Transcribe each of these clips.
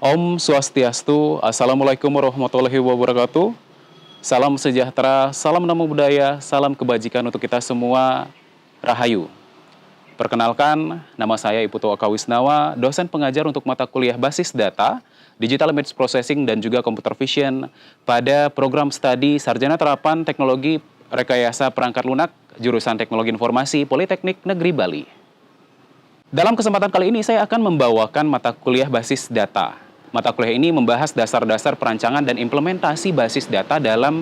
Om Swastiastu, Assalamualaikum warahmatullahi wabarakatuh. Salam sejahtera, salam namo buddhaya, salam kebajikan untuk kita semua. Rahayu. Perkenalkan, nama saya Iputu Oka Wisnawa, dosen pengajar untuk mata kuliah basis data, digital image processing dan juga computer vision pada program studi Sarjana Terapan Teknologi Rekayasa Perangkat Lunak, jurusan Teknologi Informasi Politeknik Negeri Bali. Dalam kesempatan kali ini saya akan membawakan mata kuliah basis data. Mata kuliah ini membahas dasar-dasar perancangan dan implementasi basis data dalam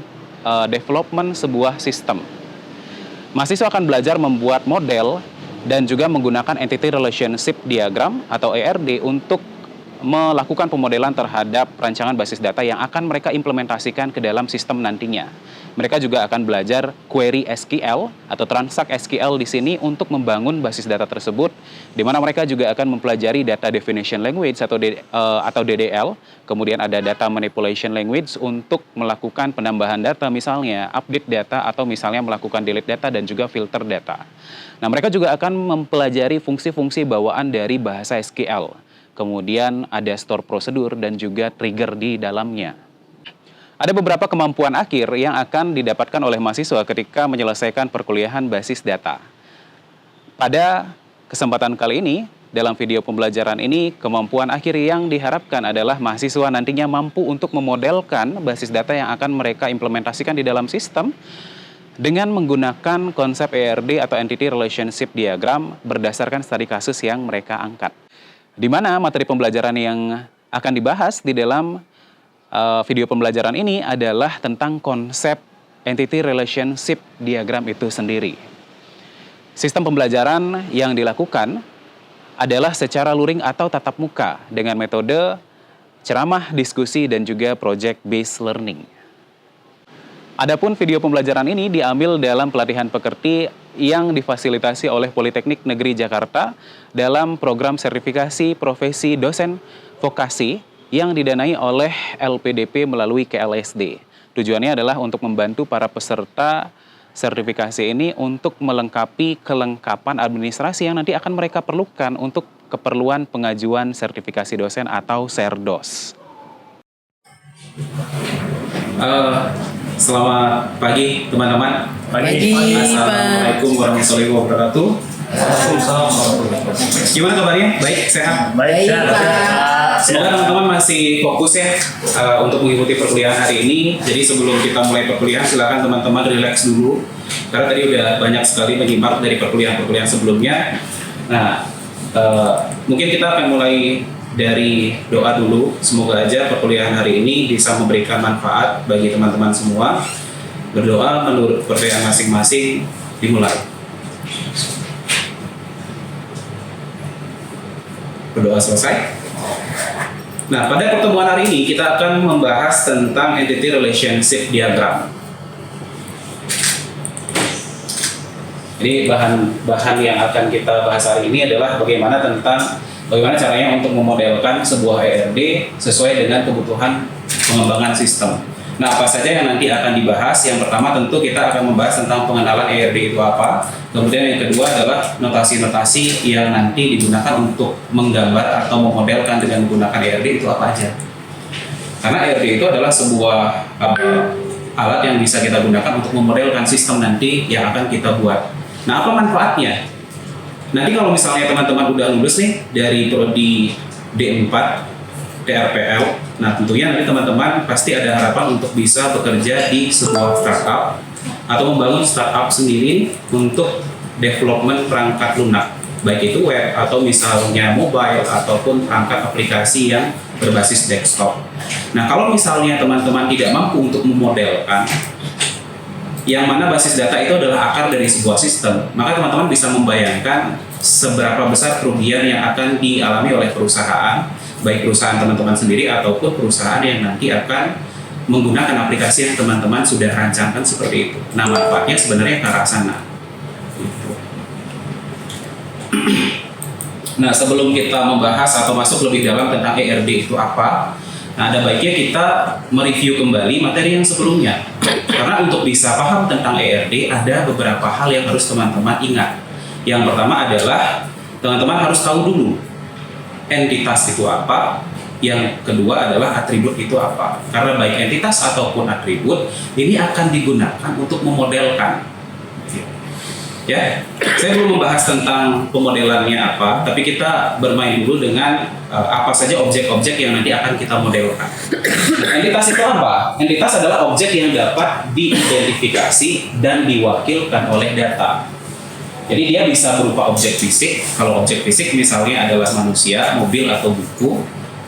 development sebuah sistem. Mahasiswa akan belajar membuat model dan juga menggunakan Entity Relationship Diagram atau ERD untuk melakukan pemodelan terhadap rancangan basis data yang akan mereka implementasikan ke dalam sistem nantinya. Mereka juga akan belajar query SQL atau transact SQL di sini untuk membangun basis data tersebut, di mana mereka juga akan mempelajari Data Definition Language atau DDL, kemudian ada Data Manipulation Language untuk melakukan penambahan data, misalnya update data atau misalnya melakukan delete data dan juga filter data. Nah, mereka juga akan mempelajari fungsi-fungsi bawaan dari bahasa SQL. Kemudian ada store prosedur dan juga trigger di dalamnya. Ada beberapa kemampuan akhir yang akan didapatkan oleh mahasiswa ketika menyelesaikan perkuliahan basis data. Pada kesempatan kali ini, dalam video pembelajaran ini, kemampuan akhir yang diharapkan adalah mahasiswa nantinya mampu untuk memodelkan basis data yang akan mereka implementasikan di dalam sistem dengan menggunakan konsep ERD atau Entity Relationship Diagram berdasarkan studi kasus yang mereka angkat. Di mana materi pembelajaran yang akan dibahas di dalam video pembelajaran ini adalah tentang konsep Entity Relationship Diagram itu sendiri. Sistem pembelajaran yang dilakukan adalah secara luring atau tatap muka dengan metode ceramah, diskusi, dan juga project-based learning. Adapun video pembelajaran ini diambil dalam pelatihan pekerti yang difasilitasi oleh Politeknik Negeri Jakarta dalam program sertifikasi profesi dosen vokasi yang didanai oleh LPDP melalui KLSD. Tujuannya adalah untuk membantu para peserta sertifikasi ini untuk melengkapi kelengkapan administrasi yang nanti akan mereka perlukan untuk keperluan pengajuan sertifikasi dosen atau SERDOS. Selamat pagi teman-teman. Pagi. Assalamualaikum warahmatullahi wabarakatuh. Gimana kabarnya? Baik, sehat? Baik, Pak. Semoga teman-teman masih fokus ya untuk mengikuti perkuliahan hari ini. Jadi sebelum kita mulai perkuliahan, silakan teman-teman relax dulu. Karena tadi udah banyak sekali menyimak dari perkuliahan-perkuliahan sebelumnya. Nah, mungkin kita akan mulai dari doa dulu. Semoga aja perkuliahan hari ini bisa memberikan manfaat bagi teman-teman semua. Berdoa menurut kepercayaan masing-masing. Dimulai. Berdoa selesai. Nah, pada pertemuan hari ini kita akan membahas tentang Entity Relationship Diagram. Jadi bahan yang akan kita bahas hari ini adalah bagaimana caranya untuk memodelkan sebuah ERD sesuai dengan kebutuhan pengembangan sistem. Nah, apa saja yang nanti akan dibahas? Yang pertama tentu kita akan membahas tentang pengenalan ERD itu apa. Kemudian yang kedua adalah notasi-notasi yang nanti digunakan untuk menggambar atau memodelkan dengan menggunakan ERD itu apa aja. Karena ERD itu adalah sebuah alat yang bisa kita gunakan untuk memodelkan sistem nanti yang akan kita buat. Nah, apa manfaatnya? Nanti kalau misalnya teman-teman udah lulus nih dari prodi D4 TRPL, nah tentunya nanti teman-teman pasti ada harapan untuk bisa bekerja di sebuah startup atau membangun startup sendiri untuk development perangkat lunak, baik itu web atau misalnya mobile ataupun perangkat aplikasi yang berbasis desktop. Nah, kalau misalnya teman-teman tidak mampu untuk memodelkan yang mana basis data itu adalah akar dari sebuah sistem, maka teman-teman bisa membayangkan seberapa besar kerugian yang akan dialami oleh perusahaan, baik perusahaan teman-teman sendiri ataupun perusahaan yang nanti akan menggunakan aplikasi yang teman-teman sudah rancangkan seperti itu. Nah, manfaatnya sebenarnya ke arah sana. Nah, sebelum kita membahas atau masuk lebih dalam tentang ERD itu apa, nah ada baiknya kita mereview kembali materi yang sebelumnya. Karena untuk bisa paham tentang ERD ada beberapa hal yang harus teman-teman ingat. Yang pertama adalah teman-teman harus tahu dulu entitas itu apa, Yang kedua adalah atribut itu apa? Karena baik entitas ataupun atribut ini akan digunakan untuk memodelkan. Ya, saya belum membahas tentang pemodelannya apa, tapi kita bermain dulu dengan apa saja objek-objek yang nanti akan kita modelkan. Entitas itu apa? Entitas adalah objek yang dapat diidentifikasi dan diwakilkan oleh data. Jadi dia bisa berupa objek fisik. Kalau objek fisik misalnya adalah manusia, mobil atau buku.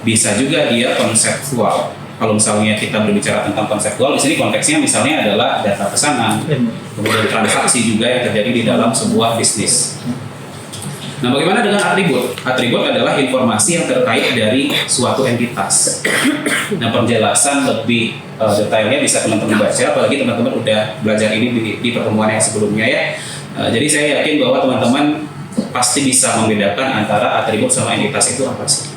Bisa juga dia konseptual. Kalau misalnya kita berbicara tentang konseptual, di sini konteksnya misalnya adalah data pesanan, kemudian transaksi juga yang terjadi di dalam sebuah bisnis. Nah, bagaimana dengan atribut? Atribut adalah informasi yang terkait dari suatu entitas. Nah, penjelasan lebih detailnya bisa teman-teman baca, apalagi teman-teman udah belajar ini di pertemuan yang sebelumnya ya. Jadi saya yakin bahwa teman-teman pasti bisa membedakan antara atribut sama entitas itu apa sih.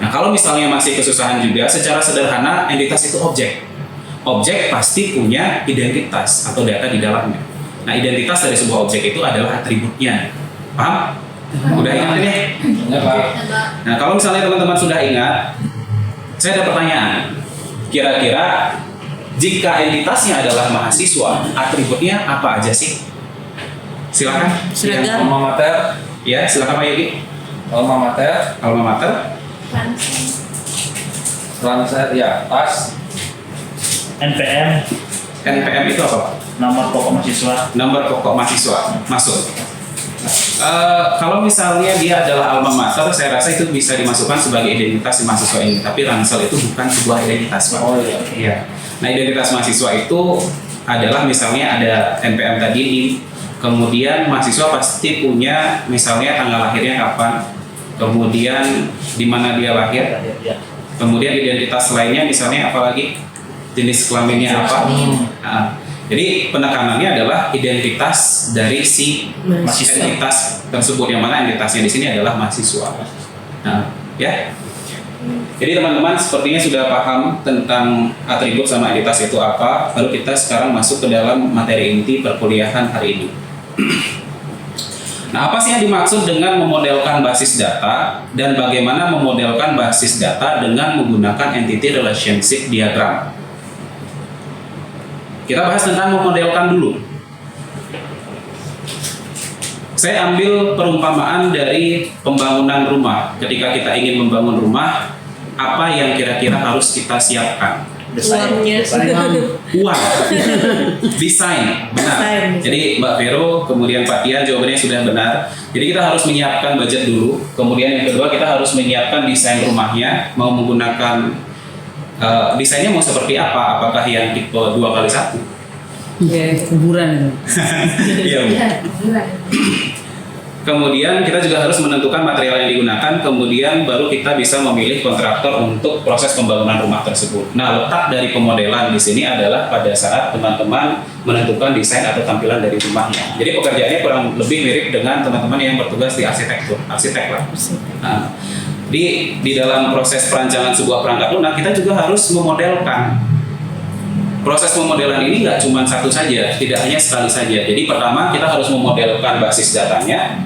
Nah, kalau misalnya masih kesusahan juga, secara sederhana entitas itu objek. Objek pasti punya identitas atau data di dalamnya. Nah, identitas dari sebuah objek itu adalah atributnya. Paham? Udah ingat ini? Nah, kalau misalnya teman-teman sudah ingat, saya ada pertanyaan. Kira-kira jika entitasnya adalah mahasiswa, atributnya apa aja sih? Silakan. Seragam. Alma mater, Ya, silakan Pak Yogi. alma mater, Alma mater. transit ya, tas, NPM, NPM itu apa, Pak? nomor pokok mahasiswa. Nomor pokok mahasiswa. Masuk. Kalau misalnya dia adalah alma mater, saya rasa itu bisa dimasukkan sebagai identitas mahasiswa ini. Tapi ransel itu bukan sebuah identitas, Pak. oh iya, Iya. Nah, identitas mahasiswa itu adalah misalnya ada NPM tadi, kemudian mahasiswa pasti punya misalnya tanggal lahirnya kapan, kemudian di mana dia lahir, Ya. kemudian identitas lainnya misalnya apalagi jenis kelaminnya apa. Nah, jadi penekanannya adalah identitas dari si Mahasiswa. entitas tersebut, yang mana entitasnya di sini adalah mahasiswa. Nah, ya. Jadi teman-teman sepertinya sudah paham tentang atribut sama entitas itu apa. Lalu kita sekarang masuk ke dalam materi inti perkuliahan hari ini. Nah, apa sih yang dimaksud dengan memodelkan basis data dan bagaimana memodelkan basis data dengan menggunakan entity relationship diagram? Kita bahas tentang memodelkan dulu. Saya ambil perumpamaan dari pembangunan rumah. Ketika kita ingin membangun rumah, apa yang kira-kira harus kita siapkan? Uangnya. Uang, desain, benar. Desain. Jadi Mbak Vero, kemudian Pak Tia, jawabannya sudah benar. Jadi kita harus menyiapkan budget dulu. Kemudian yang kedua, kita harus menyiapkan desain rumahnya. Mau menggunakan desainnya mau seperti apa? Apakah yang tipe 2x1? Ya, kuburan. Iya, Bu. Kemudian kita juga harus menentukan material yang digunakan, kemudian baru kita bisa memilih kontraktor untuk proses pembangunan rumah tersebut. Nah, letak dari pemodelan di sini adalah pada saat teman-teman menentukan desain atau tampilan dari rumahnya. Jadi pekerjaannya kurang lebih mirip dengan teman-teman yang bertugas di arsitek lah. Nah, di dalam proses perancangan sebuah perangkat lunak, kita juga harus memodelkan. Proses pemodelan ini nggak cuma satu saja, tidak hanya sekali saja. Jadi pertama kita harus memodelkan basis datanya,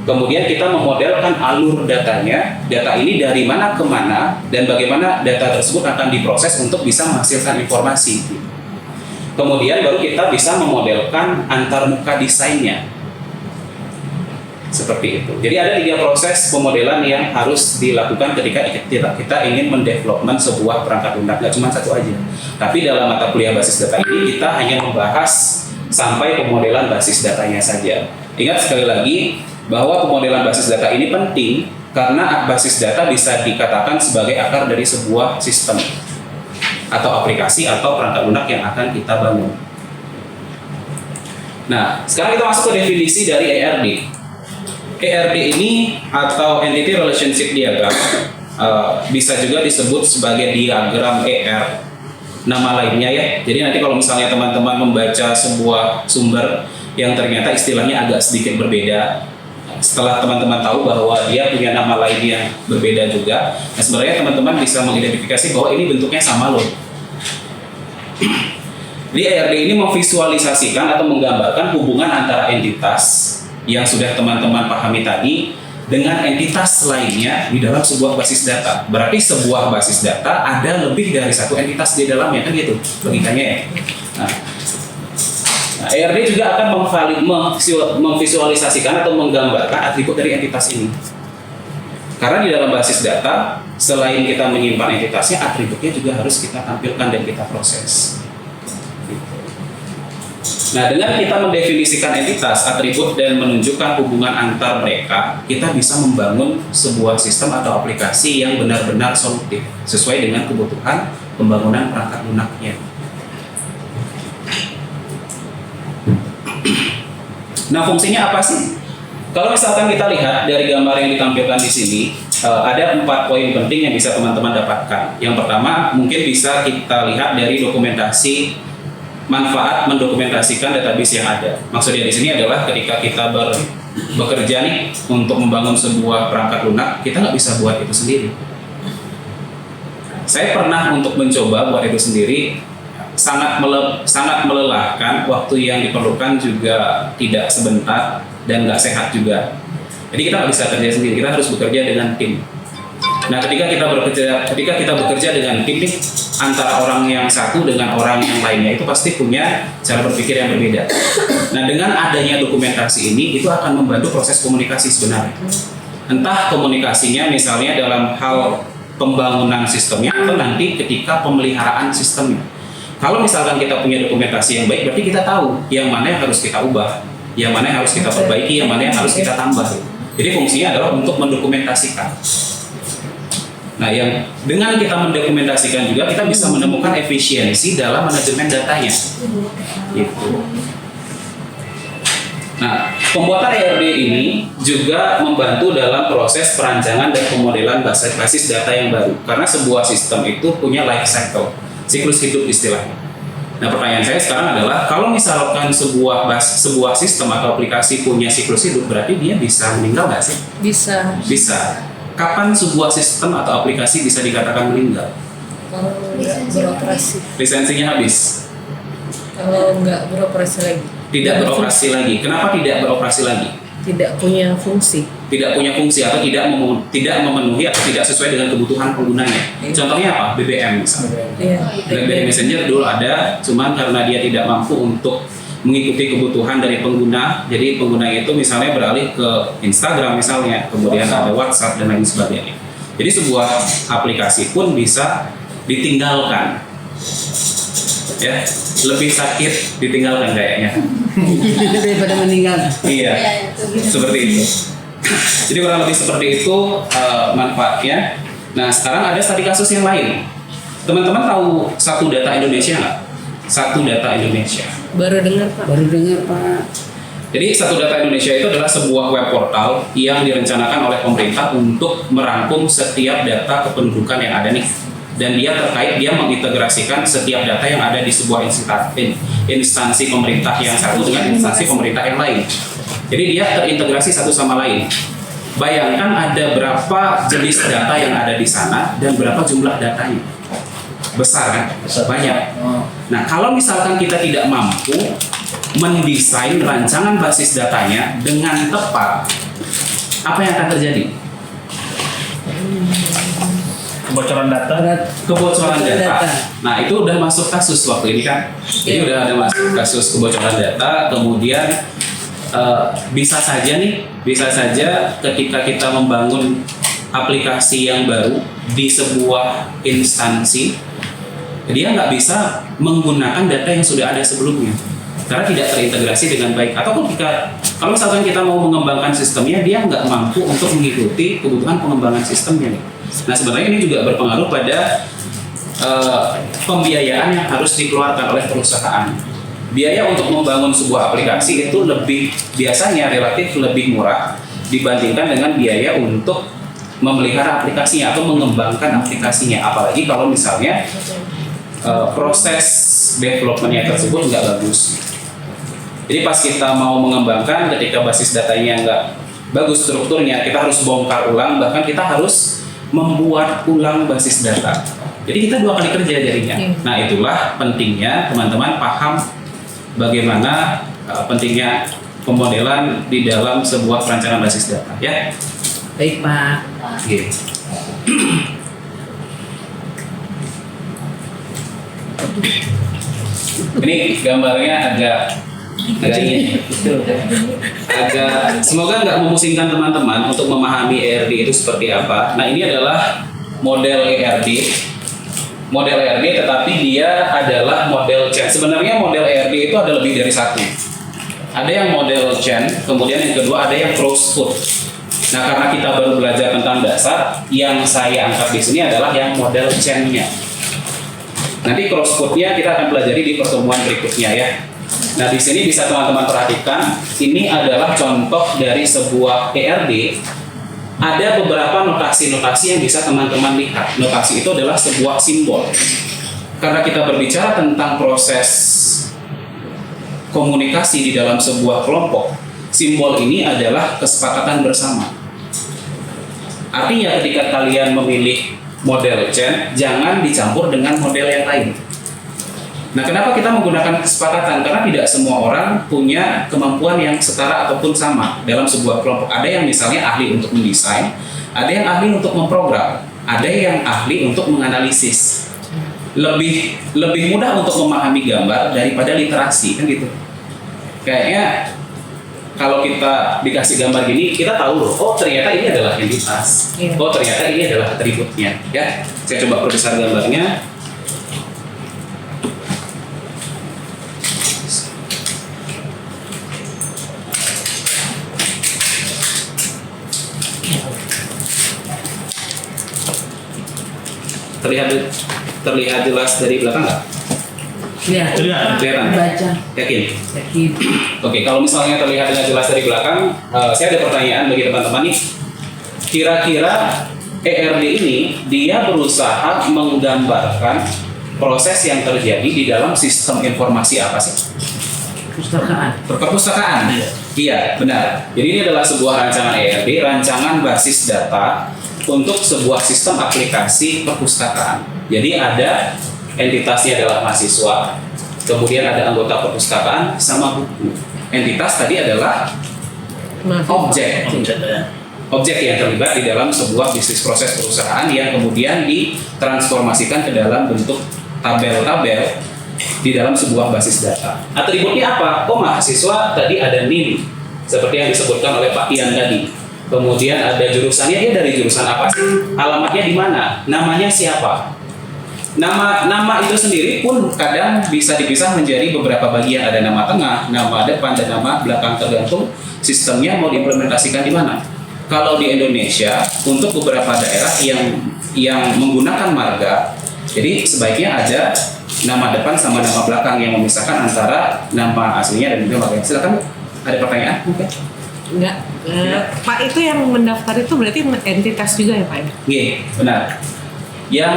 kemudian kita memodelkan alur datanya, data ini dari mana ke mana, dan bagaimana data tersebut akan diproses untuk bisa menghasilkan informasi. Kemudian baru kita bisa memodelkan antarmuka desainnya. Seperti itu. Jadi ada 3 proses pemodelan yang harus dilakukan ketika kita ingin mendevelopment sebuah perangkat lunak. Nggak cuma satu aja. Tapi dalam mata kuliah basis data ini kita hanya membahas sampai pemodelan basis datanya saja. Ingat sekali lagi bahwa pemodelan basis data ini penting karena basis data bisa dikatakan sebagai akar dari sebuah sistem atau aplikasi atau perangkat lunak yang akan kita bangun. Nah, sekarang kita masuk ke definisi dari ERD. ERD ini atau Entity Relationship Diagram bisa juga disebut sebagai diagram ER, nama lainnya ya. Jadi nanti kalau misalnya teman-teman membaca sebuah sumber yang ternyata istilahnya agak sedikit berbeda, setelah teman-teman tahu bahwa dia punya nama lain yang berbeda juga, nah sebenarnya teman-teman bisa mengidentifikasi bahwa ini bentuknya sama loh. Jadi ERD ini memvisualisasikan atau menggambarkan hubungan antara entitas yang sudah teman-teman pahami tadi dengan entitas lainnya di dalam sebuah basis data. Berarti sebuah basis data ada lebih dari satu entitas di dalamnya, kan gitu logikanya ya. Nah, ERD juga akan memvisualisasikan atau menggambarkan atribut dari entitas ini. Karena di dalam basis data, selain kita menyimpan entitasnya, atributnya juga harus kita tampilkan dan kita proses. Nah, dengan kita mendefinisikan entitas, atribut, dan menunjukkan hubungan antar mereka, kita bisa membangun sebuah sistem atau aplikasi yang benar-benar solutif, sesuai dengan kebutuhan pembangunan perangkat lunaknya. Nah, fungsinya apa sih? Kalau misalkan kita lihat dari gambar yang ditampilkan di sini, ada 4 poin penting yang bisa teman-teman dapatkan. Yang pertama, mungkin bisa kita lihat dari dokumentasi manfaat mendokumentasikan database yang ada. Maksudnya di sini adalah ketika kita bekerja nih untuk membangun sebuah perangkat lunak, kita nggak bisa buat itu sendiri. Saya pernah untuk mencoba buat itu sendiri, sangat melelahkan, waktu yang diperlukan juga tidak sebentar dan nggak sehat juga. Jadi kita nggak bisa kerja sendiri, kita harus bekerja dengan tim. Nah, ketika kita bekerja dengan tim nih, antara orang yang satu dengan orang yang lainnya itu pasti punya cara berpikir yang berbeda. Nah, dengan adanya dokumentasi ini, itu akan membantu proses komunikasi sebenarnya. Entah komunikasinya misalnya dalam hal pembangunan sistemnya atau nanti ketika pemeliharaan sistemnya. Kalau misalkan kita punya dokumentasi yang baik, berarti kita tahu yang mana yang harus kita ubah, yang mana yang harus kita perbaiki, yang mana yang harus kita tambah. Jadi fungsinya adalah untuk mendokumentasikan. Nah, yang dengan kita mendokumentasikan juga kita bisa menemukan efisiensi dalam manajemen datanya. Gitu. Nah, pembuatan ERD ini juga membantu dalam proses perancangan dan pemodelan basis data yang baru. Karena sebuah sistem itu punya life cycle, siklus hidup istilahnya. Nah, pertanyaan saya sekarang adalah, kalau misalkan sebuah sistem atau aplikasi punya siklus hidup, berarti dia bisa meninggal nggak sih? Bisa. Bisa. Kapan sebuah sistem atau aplikasi bisa dikatakan meninggal? Kalau nggak beroperasi. Lisensinya habis. Kalau nggak beroperasi lagi. Tidak beroperasi lagi. Kenapa tidak beroperasi lagi? Tidak punya fungsi. Tidak punya fungsi atau tidak memenuhi atau tidak sesuai dengan kebutuhan penggunanya. Contohnya apa? BBM misalnya. Iya. BlackBerry Messenger dulu ada, cuman karena dia tidak mampu untuk mengikuti kebutuhan dari pengguna, jadi pengguna itu misalnya beralih ke Instagram misalnya, kemudian ada WhatsApp dan lain sebagainya. Jadi sebuah aplikasi pun bisa ditinggalkan, ya, lebih sakit ditinggalkan kayaknya. Daripada meninggal. Iya, seperti itu. Jadi kurang lebih seperti itu manfaatnya. Nah, sekarang ada studi kasus yang lain. Teman-teman tahu Satu Data Indonesia nggak? Satu Data Indonesia. Baru dengar Pak. Baru dengar Pak. Jadi Satu Data Indonesia itu adalah sebuah web portal yang direncanakan oleh pemerintah untuk merangkum setiap data kependudukan yang ada nih. Dan dia mengintegrasikan setiap data yang ada di sebuah instansi pemerintah yang satu dengan instansi pemerintah yang lain. Jadi dia terintegrasi satu sama lain. Bayangkan ada berapa jenis data yang ada di sana dan berapa jumlah datanya. Besar kan? Banyak. Nah, kalau misalkan kita tidak mampu mendesain rancangan basis datanya dengan tepat, apa yang akan terjadi? Kebocoran data. Kebocoran data. Nah, itu udah masuk kasus waktu ini kan. Jadi udah ada masuk kasus kebocoran data. Kemudian bisa saja ketika kita membangun aplikasi yang baru di sebuah instansi, dia nggak bisa menggunakan data yang sudah ada sebelumnya karena tidak terintegrasi dengan baik. Ataupun kalau misalkan kita mau mengembangkan sistemnya, dia nggak mampu untuk mengikuti kebutuhan pengembangan sistemnya. Nah, sebenarnya ini juga berpengaruh pada pembiayaan yang harus dikeluarkan oleh perusahaan. Biaya untuk membangun sebuah aplikasi itu biasanya relatif lebih murah dibandingkan dengan biaya untuk memelihara aplikasinya atau mengembangkan aplikasinya. Apalagi kalau misalnya proses developmentnya tersebut nggak bagus. Jadi pas kita mau mengembangkan, ketika basis datanya nggak bagus strukturnya, kita harus bongkar ulang, bahkan kita harus membuat ulang basis data. Jadi kita 2 kali kerja jadinya. Nah, itulah pentingnya teman-teman paham bagaimana pentingnya pemodelan di dalam sebuah perancangan basis data, ya. Baik Pak. Oke. Ini gambarnya agak ini, agak semoga nggak memusingkan teman-teman untuk memahami ERD itu seperti apa. Nah ini adalah model ERD, tetapi dia adalah model chain. Sebenarnya model ERD itu ada lebih dari satu. Ada yang model chain, kemudian yang kedua ada yang cross foot. Nah karena kita baru belajar tentang dasar, yang saya angkat di sini adalah yang model chain-nya. Nanti cross foot-nya kita akan pelajari di pertemuan berikutnya ya. Nah di sini bisa teman-teman perhatikan, ini adalah contoh dari sebuah ERD. Ada beberapa notasi-notasi yang bisa teman-teman lihat. Notasi itu adalah sebuah simbol. Karena kita berbicara tentang proses komunikasi di dalam sebuah kelompok, simbol ini adalah kesepakatan bersama. Artinya ketika kalian memilih model chain, jangan dicampur dengan model yang lain. Nah, kenapa kita menggunakan kesepakatan? Karena tidak semua orang punya kemampuan yang setara ataupun sama dalam sebuah kelompok. Ada yang misalnya ahli untuk mendesain, ada yang ahli untuk memprogram, ada yang ahli untuk menganalisis. Lebih mudah untuk memahami gambar daripada literasi, kan gitu. Kayaknya kalau kita dikasih gambar gini, kita tahu loh, oh ternyata ini adalah entitas, oh ternyata ini adalah atributnya. Ya, saya coba perbesar gambarnya. Terlihat jelas dari belakang nggak? Lihat. Kelihatan? Baca. Yakin? Yakin. Oke, kalau misalnya terlihat dengan jelas dari belakang, saya ada pertanyaan bagi teman-teman nih. Kira-kira ERD ini dia berusaha menggambarkan proses yang terjadi di dalam sistem informasi apa sih? Perpustakaan. Iya, benar. Jadi ini adalah sebuah rancangan ERD, rancangan basis data untuk sebuah sistem aplikasi perpustakaan. Jadi ada entitasnya adalah mahasiswa, kemudian ada anggota perpustakaan sama buku. Entitas tadi adalah objek yang terlibat di dalam sebuah bisnis proses perusahaan yang kemudian ditransformasikan ke dalam bentuk tabel-tabel di dalam sebuah basis data. Atributnya apa? Oh, mahasiswa tadi ada NIM, seperti yang disebutkan oleh Pak Ian tadi. Kemudian ada jurusannya, dia dari jurusan apa sih? Alamatnya di mana? Namanya siapa? Nama itu sendiri pun kadang bisa dipisah menjadi beberapa bagian. Ada nama tengah, nama depan, dan nama belakang, tergantung sistemnya mau diimplementasikan di mana. Kalau di Indonesia, untuk beberapa daerah yang menggunakan marga, jadi sebaiknya ada nama depan sama nama belakang yang memisahkan antara nama aslinya dan juga marga. Silakan, ada pertanyaan? Oke. Enggak. Pak, itu yang mendaftar itu berarti entitas juga ya Pak ya? Iya, benar. Yang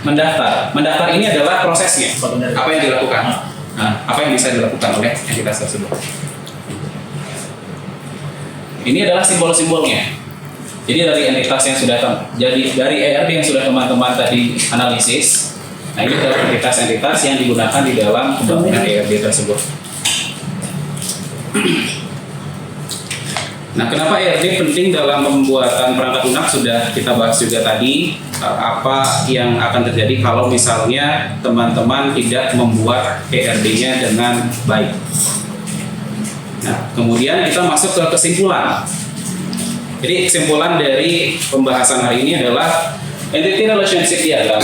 mendaftar ini adalah prosesnya. Apa yang dilakukan? Nah, apa yang bisa dilakukan oleh entitas tersebut? Ini adalah simbol-simbolnya. Jadi dari entitas yang sudah dari ERD yang sudah teman-teman tadi analisis. Nah, ini adalah entitas-entitas yang digunakan di dalam pembangunan ERD tersebut. Nah, kenapa ERD penting dalam pembuatan perangkat lunak sudah kita bahas juga tadi. Apa yang akan terjadi kalau misalnya teman-teman tidak membuat ERD-nya dengan baik. Nah, kemudian kita masuk ke kesimpulan. Jadi kesimpulan dari pembahasan hari ini adalah Entity Relationship Diagram.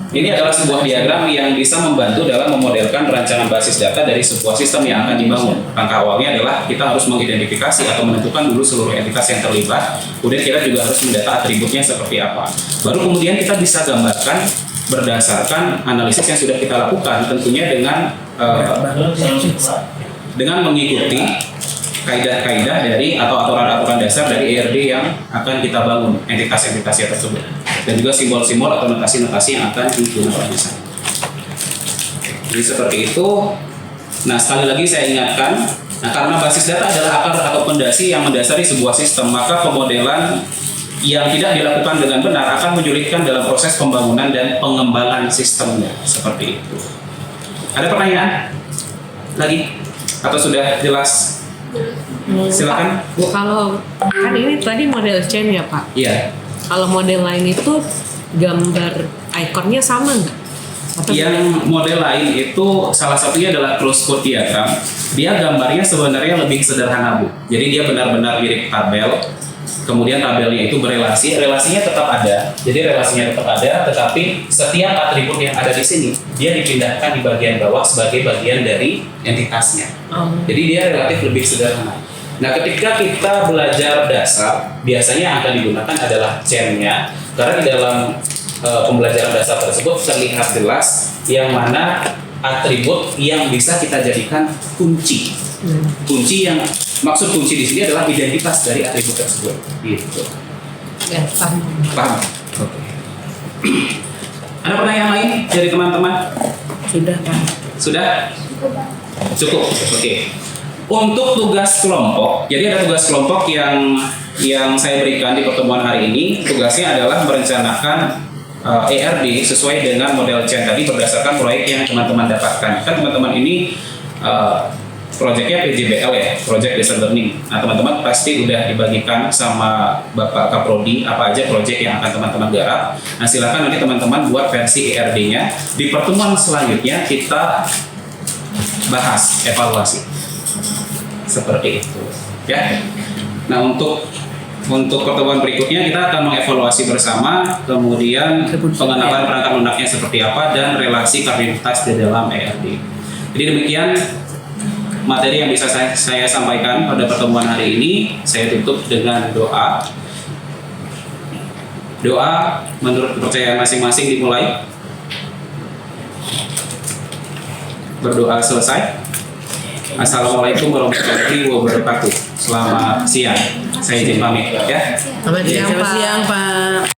Ini adalah sebuah diagram yang bisa membantu dalam memodelkan rancangan basis data dari sebuah sistem yang akan dibangun. Langkah awalnya adalah kita harus mengidentifikasi atau menentukan dulu seluruh entitas yang terlibat. Kemudian kita juga harus mendata atributnya seperti apa. Baru kemudian kita bisa gambarkan berdasarkan analisis yang sudah kita lakukan, tentunya dengan mengikuti kaidah-kaidah dari atau aturan-aturan dasar dari ERD yang akan kita bangun, entitas-entitasnya tersebut, dan juga simbol-simbol atau notasi-notasi yang akan digunakan di sana. Jadi seperti itu. Nah, sekali lagi saya ingatkan, nah karena basis data adalah akar atau fondasi yang mendasari sebuah sistem, maka pemodelan yang tidak dilakukan dengan benar akan menyulitkan dalam proses pembangunan dan pengembangan sistemnya. Seperti itu. Ada pertanyaan lagi? Atau sudah jelas? Silakan, Pak, Bu. kalau kan ini tadi model chain ya Pak. Iya. Kalau model lain itu gambar ikonnya sama nggak? Atau Yang model lain itu salah satunya adalah close code diagram. Dia gambarnya sebenarnya lebih sederhana, Bu. Jadi dia benar-benar mirip tabel. Kemudian tabelnya itu berelasi, relasinya tetap ada. Jadi relasinya tetap ada, tetapi setiap atribut yang ada di sini dia dipindahkan di bagian bawah sebagai bagian dari entitasnya. Jadi dia relatif lebih sederhana. Nah, ketika kita belajar dasar, biasanya yang akan digunakan adalah chain-nya, karena di dalam pembelajaran dasar tersebut terlihat jelas yang mana atribut yang bisa kita jadikan kunci. Kunci yang maksud kunci di sini adalah identitas dari atribut tersebut. Gitu. ya, paham. Paham? Oke. Ada pertanyaan lain dari teman-teman? Sudah Pak. Sudah? Cukup. Oke. Untuk tugas kelompok, jadi ada tugas kelompok yang saya berikan di pertemuan hari ini. Tugasnya adalah merencanakan ERD sesuai dengan model chain tadi berdasarkan proyek yang teman-teman dapatkan. Kan teman-teman ini proyeknya PJBL ya, Project Based Learning. Nah, teman-teman pasti udah dibagikan sama Bapak Kaprodi apa aja proyek yang akan teman-teman garap. Nah, silakan nanti teman-teman buat versi ERD-nya. Di pertemuan selanjutnya kita bahas evaluasi. Seperti itu, ya. Nah, untuk pertemuan berikutnya kita akan mengevaluasi bersama, kemudian pengenalan perangkat lunaknya seperti apa dan relasi kardialitas di dalam ERD. Jadi demikian materi yang bisa saya sampaikan pada pertemuan hari ini. Saya tutup dengan doa. Doa menurut kepercayaan masing-masing dimulai. Berdoa selesai. Assalamualaikum warahmatullahi wabarakatuh. Selamat siang. Saya izin pamit ya. Selamat siang, Selamat Pak. siang Pak.